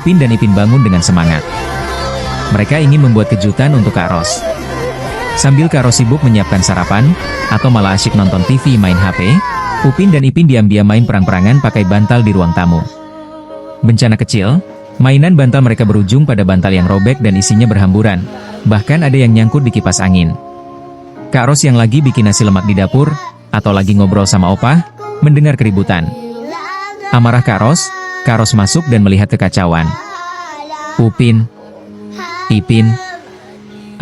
Upin dan Ipin bangun dengan semangat. Mereka ingin membuat kejutan untuk Kak Ros. Sambil Kak Ros sibuk menyiapkan sarapan, atau malah asyik nonton TV main HP, Upin dan Ipin diam-diam main perang-perangan pakai bantal di ruang tamu. Bencana kecil, mainan bantal mereka berujung pada bantal yang robek dan isinya berhamburan. Bahkan ada yang nyangkut di kipas angin. Kak Ros yang lagi bikin nasi lemak di dapur, atau lagi ngobrol sama Opah, mendengar keributan. Amarah Kak Ros masuk dan melihat kekacauan. Upin, Ipin,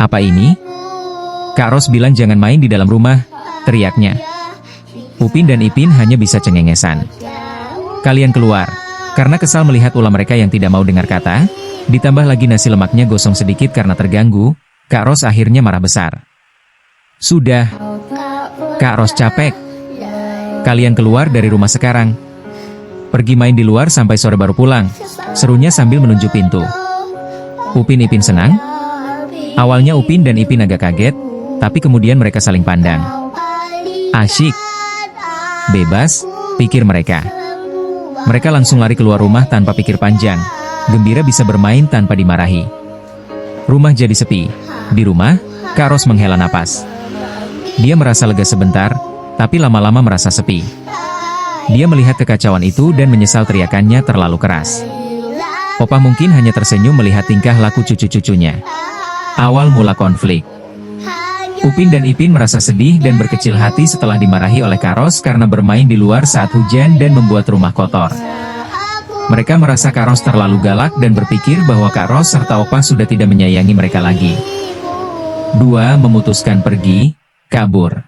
apa ini? Kak Ros bilang jangan main di dalam rumah, teriaknya. Upin dan Ipin hanya bisa cengengesan. Kalian keluar, karena kesal melihat ulah mereka yang tidak mau dengar kata, ditambah lagi nasi lemaknya gosong sedikit karena terganggu, Kak Ros akhirnya marah besar. Sudah, Kak Ros capek. Kalian keluar dari rumah sekarang. Pergi main di luar sampai sore baru pulang, serunya sambil menunjuk pintu. Upin Ipin senang. Awalnya Upin dan Ipin agak kaget, tapi kemudian mereka saling pandang. Asyik. Bebas, pikir mereka. Mereka langsung lari keluar rumah tanpa pikir panjang, gembira bisa bermain tanpa dimarahi. Rumah jadi sepi. Di rumah, Kak Ros menghela napas. Dia merasa lega sebentar, tapi lama-lama merasa sepi. Dia melihat kekacauan itu dan menyesal teriakannya terlalu keras. Opah mungkin hanya tersenyum melihat tingkah laku cucu-cucunya. Awal mula konflik. Upin dan Ipin merasa sedih dan berkecil hati setelah dimarahi oleh Kak Ros karena bermain di luar saat hujan dan membuat rumah kotor. Mereka merasa Kak Ros terlalu galak dan berpikir bahwa Kak Ros serta Opah sudah tidak menyayangi mereka lagi. Dua memutuskan pergi, kabur.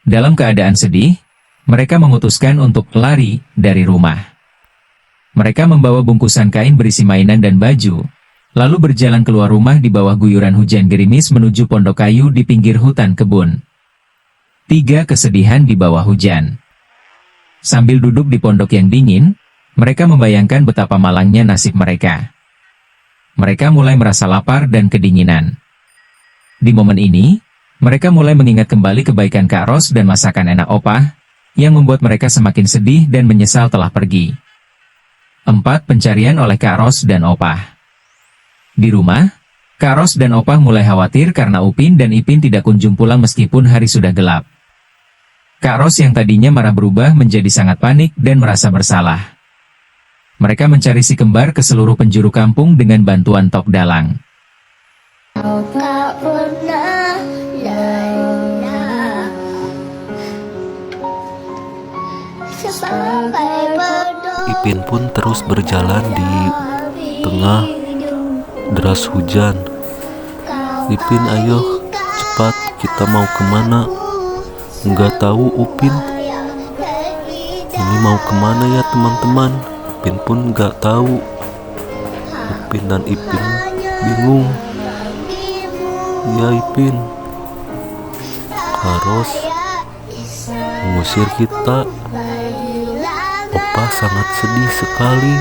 Dalam keadaan sedih, mereka memutuskan untuk lari dari rumah. Mereka membawa bungkusan kain berisi mainan dan baju, lalu berjalan keluar rumah di bawah guyuran hujan gerimis menuju pondok kayu di pinggir hutan kebun. 3 kesedihan di bawah hujan. Sambil duduk di pondok yang dingin, mereka membayangkan betapa malangnya nasib mereka. Mereka mulai merasa lapar dan kedinginan. Di momen ini, mereka mulai mengingat kembali kebaikan Kak Ros dan masakan enak Opah, yang membuat mereka semakin sedih dan menyesal telah pergi. 4 pencarian oleh Kak Ros dan Opah. Di rumah, Kak Ros dan Opah mulai khawatir karena Upin dan Ipin tidak kunjung pulang meskipun hari sudah gelap. Kak Ros yang tadinya marah berubah menjadi sangat panik dan merasa bersalah. Mereka mencari si kembar ke seluruh penjuru kampung dengan bantuan Tok Dalang. Ipin pun terus berjalan di tengah deras hujan. Ipin, ayo cepat, kita mau kemana? Nggak tahu Upin. Ini mau kemana ya teman-teman? Ipin pun nggak tahu. Upin dan Ipin bingung. Ya Ipin, Kak Ros mengusir kita. Opah sangat sedih sekali.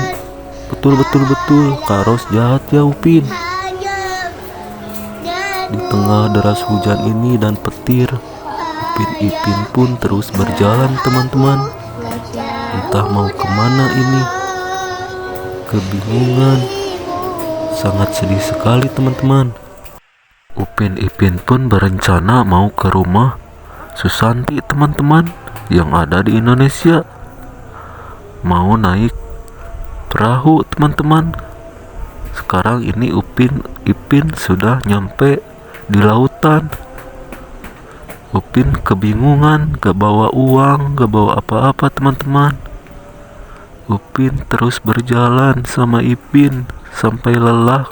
Betul, Kak Ros jahat ya Upin. Di tengah deras hujan ini dan petir, Upin Ipin pun terus berjalan teman-teman. Entah mau kemana ini. Kebingungan. Sangat sedih sekali teman-teman. Upin Ipin pun berencana mau ke rumah Susanti teman-teman yang ada di Indonesia. Mau naik perahu teman-teman. Sekarang ini Upin Ipin sudah nyampe di lautan. Upin kebingungan, gak bawa uang, gak bawa apa-apa teman-teman. Upin terus berjalan sama Ipin sampai lelah,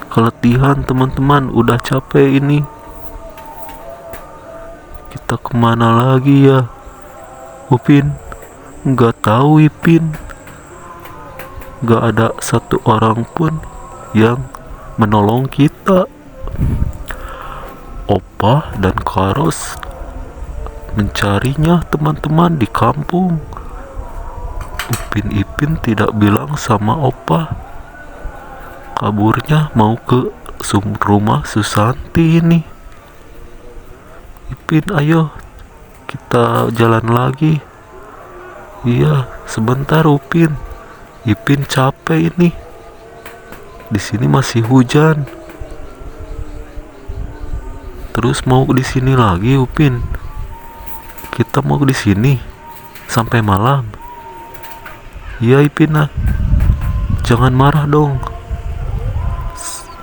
keletihan teman-teman, udah capek ini. Kita kemana lagi ya Upin? Gak tahu Ipin. Gak ada satu orang pun yang menolong kita. Opah dan Kak Ros mencarinya teman-teman di kampung. Upin Ipin tidak bilang sama Opah. Kaburnya mau ke rumah Susanti ini. Ipin, ayo kita jalan lagi. Iya, sebentar Upin. Ipin capek ini. Di sini masih hujan. Terus mau di sini lagi, Upin? Kita mau di sini sampai malam. Iya, Ipin, ah. Jangan marah dong.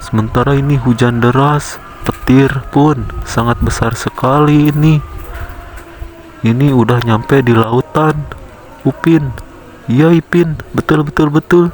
Sementara ini hujan deras, petir pun sangat besar sekali ini. Ini udah nyampe di lautan, Upin. Iya, Ipin, betul betul betul.